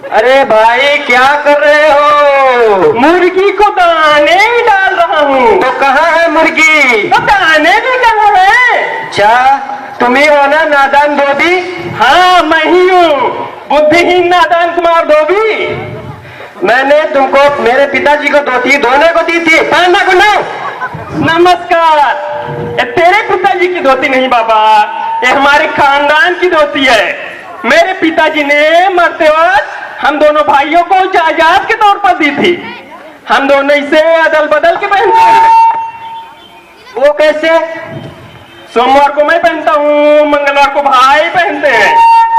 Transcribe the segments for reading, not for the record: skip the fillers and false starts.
अरे भाई क्या कर रहे हो? मुर्गी को दाने डाल रहा हूँ। तो कहाँ है मुर्गी? तो दाने भी कहाँ है? अच्छा तुम ही हो ना नादान धोबी? हाँ मैं ही हूँ, बुद्धिहीन नादान कुमार धोबी। मैंने तुमको मेरे पिताजी को धोती धोने को दी थी। पाना को ना। नमस्कार। ये तेरे पिताजी की धोती नहीं बाबा, ये हमारे खानदान की धोती है। मेरे पिताजी ने मरते वक्त हम दोनों भाइयों को जायदाद के तौर पर दी थी। हम दोनों इसे अदल बदल के पहनते हैं। वो कैसे? सोमवार को मैं पहनता हूँ, मंगलवार को भाई पहनते हैं,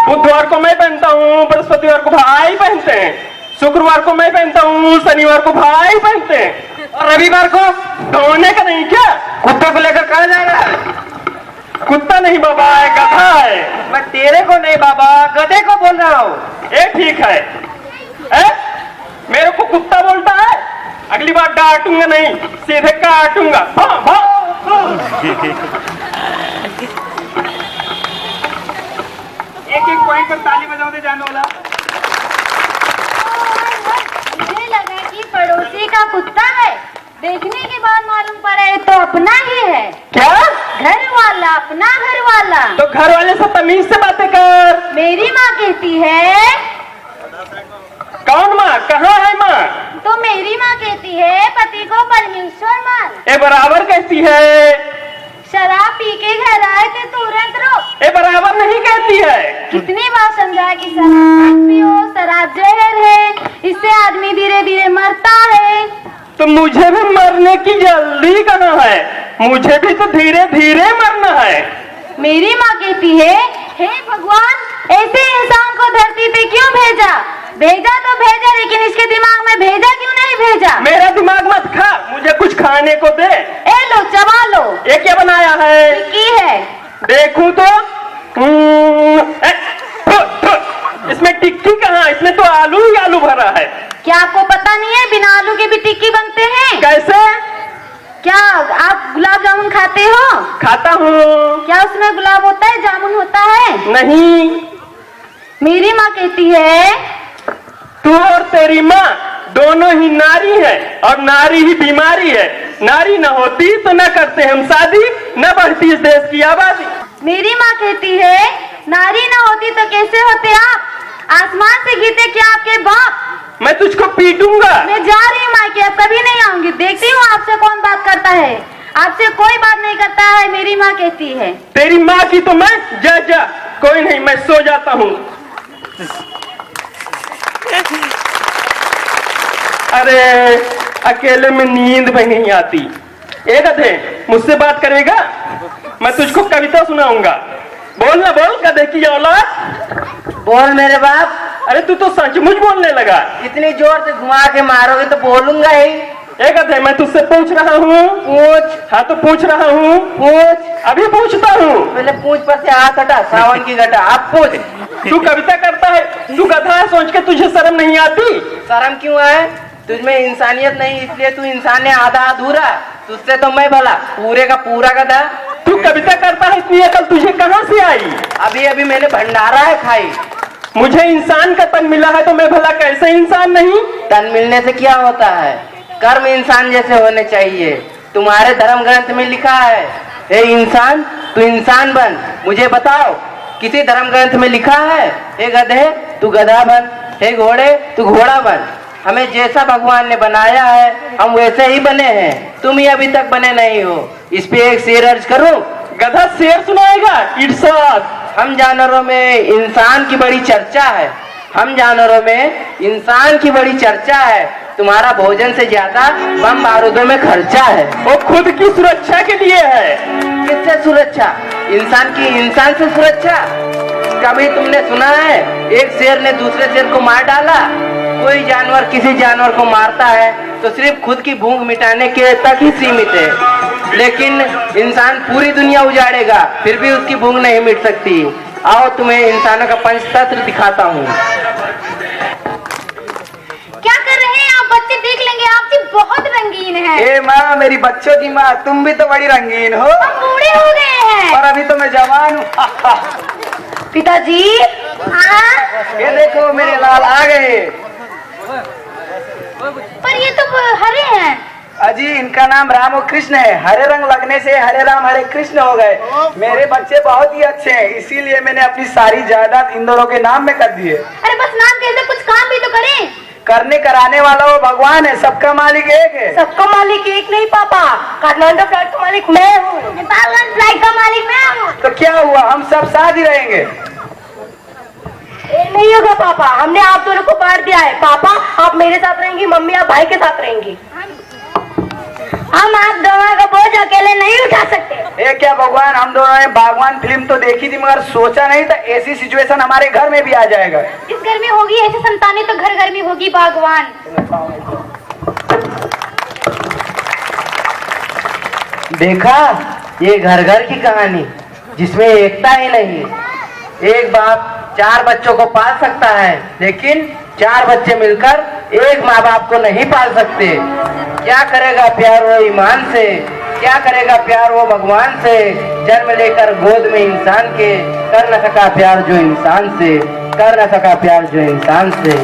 बुधवार को मैं पहनता हूँ, बृहस्पतिवार को भाई पहनते हैं, शुक्रवार को मैं पहनता हूँ, शनिवार को भाई पहनते हैं, और रविवार को? धोने का नहीं क्या? कुत्ते को लेकर कहाँ जा रहा है? कुत्ता नहीं बाबा, है गधा है। मैं तेरे को नहीं बाबा, गधे को बोल रहा हूँ। ये ठीक है। मेरे को कुत्ता बोलता है, अगली बार डांटूंगा नहीं, सीधे काटूंगा। हाँ, हाँ, हाँ। एक एक पॉइंट पर ताली बजाओ दे जाने वाला। मुझे लगा कि पड़ोसी का कुत्ता है, देखने के बाद मालूम पड़े तो अपना ही है। क्या? घर वाला, अपना घर वाला। तो घर वाले से तमीज से बातें कर। मेरी माँ कहती है। कौन माँ? कहाँ है माँ? तो मेरी माँ कहती है पति को परमेश्वर मान। ये बराबर कहती है। शराब पी के घर आए थे तुरंत रोक। ये बराबर नहीं कहती है। कितनी बार समझाया कि शराब मत पियो, शराब जहर है, इससे आदमी धीरे धीरे मरता है। तो मुझे भी मरने की जल्दी कहाँ है? मुझे भी तो धीरे धीरे मरना है। मेरी माँ कहती है हे भगवान, ऐसे इंसान को धरती पे क्यों भेजा? भेजा तो भेजा, लेकिन इसके दिमाग में भेजा क्यों नहीं भेजा? मेरा दिमाग मत खा, मुझे कुछ खाने को दे। ए लो, चबा लो। ये क्या बनाया है? टिक्की है। देखूं तो इसमें टिक्की कहाँ? इसमें तो आलू ही आलू भरा है। क्या आपको पता नहीं है बिना आलू के भी टिक्की बनते हैं? कैसे? क्या आप गुलाब जामुन खाते हो? खाता हूँ। क्या उसमें गुलाब होता है, जामुन होता है? नहीं। मेरी माँ कहती है तू और तेरी माँ दोनों ही नारी है, और नारी ही बीमारी है। नारी न होती तो न करते हम शादी, न बढ़ती इस देश की आबादी। मेरी माँ कहती है नारी न होती तो कैसे होते आप? आसमान से गिरते क्या आपके बाप? मैं तुझको पीटूंगा। मैं जा रही हूँ मायके, अब कभी नहीं आऊंगी। देखती हूँ आपसे कौन बात करता है। आपसे कोई बात नहीं करता है, मेरी माँ कहती है। तेरी माँ की तो मैं जा जा, कोई नहीं, मैं सो जाता हूँ। अरे अकेले में नींद भी नहीं आती। एक गधे मुझसे बात करेगा? मैं तुझको कविता सुनाऊंगा। बोल ना, बोल गधे की औलाद। बोल मेरे बाप। अरे तू तो सचमुच बोलने लगा। इतनी जोर से घुमा के मारोगे तो बोलूंगा ही। एक गधे मैं तुझसे पूछ रहा हूँ। पूछ। हाँ तो पूछ रहा हूँ। पूछ। अभी पूछता हूँ। पहले पूछ पर से हाथ हटा, सावन की घटा। आप पूछ। तू कविता करता है, तू गधा है, सोच के तुझे शर्म नहीं आती? शर्म क्यों है? तुझमें इंसानियत नहीं, इसलिए तू इंसान है आधा अधूरा। तुझसे तो मैं भला, पूरे का पूरा गधा। तू कविता करता है, इतनी अकल तुझे कहाँ से आई? अभी अभी मैंने भंडारा है खाई। मुझे इंसान का तन मिला है तो मैं भला कैसे इंसान नहीं? तन मिलने से क्या होता है? कर्म इंसान जैसे होने चाहिए। तुम्हारे धर्म ग्रंथ में लिखा है हे इंसान तू इंसान बन। मुझे बताओ किसी धर्म ग्रंथ में लिखा है हे गधे तू गधा बन, हे घोड़े तू घोड़ा बन? हमें जैसा भगवान ने बनाया है हम वैसे ही बने हैं। तुम ही अभी तक बने नहीं हो। इस पे एक शेर अर्ज करूं? गधा शेर सुनाएगा? इरशाद। हम जानवरों में इंसान की बड़ी चर्चा है। हम जानवरों में इंसान की बड़ी चर्चा है। तुम्हारा भोजन से ज्यादा बम बारूदों में खर्चा है। वो खुद की सुरक्षा के लिए है। किससे सुरक्षा? इंसान की इंसान से सुरक्षा। कभी तुमने सुना है एक शेर ने दूसरे शेर को मार डाला? कोई जानवर किसी जानवर को मारता है तो सिर्फ खुद की भूख मिटाने के तक ही सीमित है, लेकिन इंसान पूरी दुनिया उजाड़ेगा फिर भी उसकी भूख नहीं मिट सकती। आओ तुम्हें इंसानों का पंचतंत्र दिखाता हूँ। क्या कर रहे हैं आप? बच्चे देख लेंगे, आप जी बहुत रंगीन है। ए माँ, मेरी बच्चों की माँ, तुम भी तो बड़ी रंगीन हो। हम बूढ़े हो गए हैं। और अभी तो मैं जवान हूँ। पिताजी हाँ? ये देखो मेरे लाल आ गए। पर ये तो हरे हैं। अजी इनका नाम राम और कृष्ण है। हरे रंग लगने से हरे राम हरे कृष्ण हो गए। मेरे बच्चे बहुत ही अच्छे हैं, इसीलिए मैंने अपनी सारी जायदाद इन दोनों के नाम में कर दी है। अरे बस नाम कैसे, कुछ काम भी तो करें। करने कराने वाला वो भगवान है, सबका मालिक एक है। सबका मालिक एक नहीं पापा, काठमांडू फ्लाइट का मालिक मैं हूँ। नेपाल फ्लाइट का मालिक मैं हूँ। तो क्या हुआ, हम सब साथ ही रहेंगे। नहीं होगा पापा, हमने आप दोनों को बांट दिया है। पापा आप मेरे साथ रहेंगी, मम्मी आप भाई के साथ रहेंगी। हम आप दोनों का बोझ अकेले नहीं उठा सकते। ये क्या भगवान, हम दोनों ने बागवान फिल्म तो देखी थी मगर सोचा नहीं था ऐसी सिचुएशन हमारे घर में भी आ जाएगा। इस घर में होगी ऐसी संतानें तो घर घर में होगी बागवान। देखा, ये घर घर की कहानी जिसमें एकता ही नहीं। एक बाप 4 बच्चों को पाल सकता है, लेकिन 4 बच्चे मिलकर एक माँ बाप को नहीं पाल सकते। क्या करेगा प्यार वो ईमान से, क्या करेगा प्यार वो भगवान से। जन्म लेकर गोद में इंसान के, कर न सका प्यार जो इंसान से, कर न सका प्यार जो इंसान से।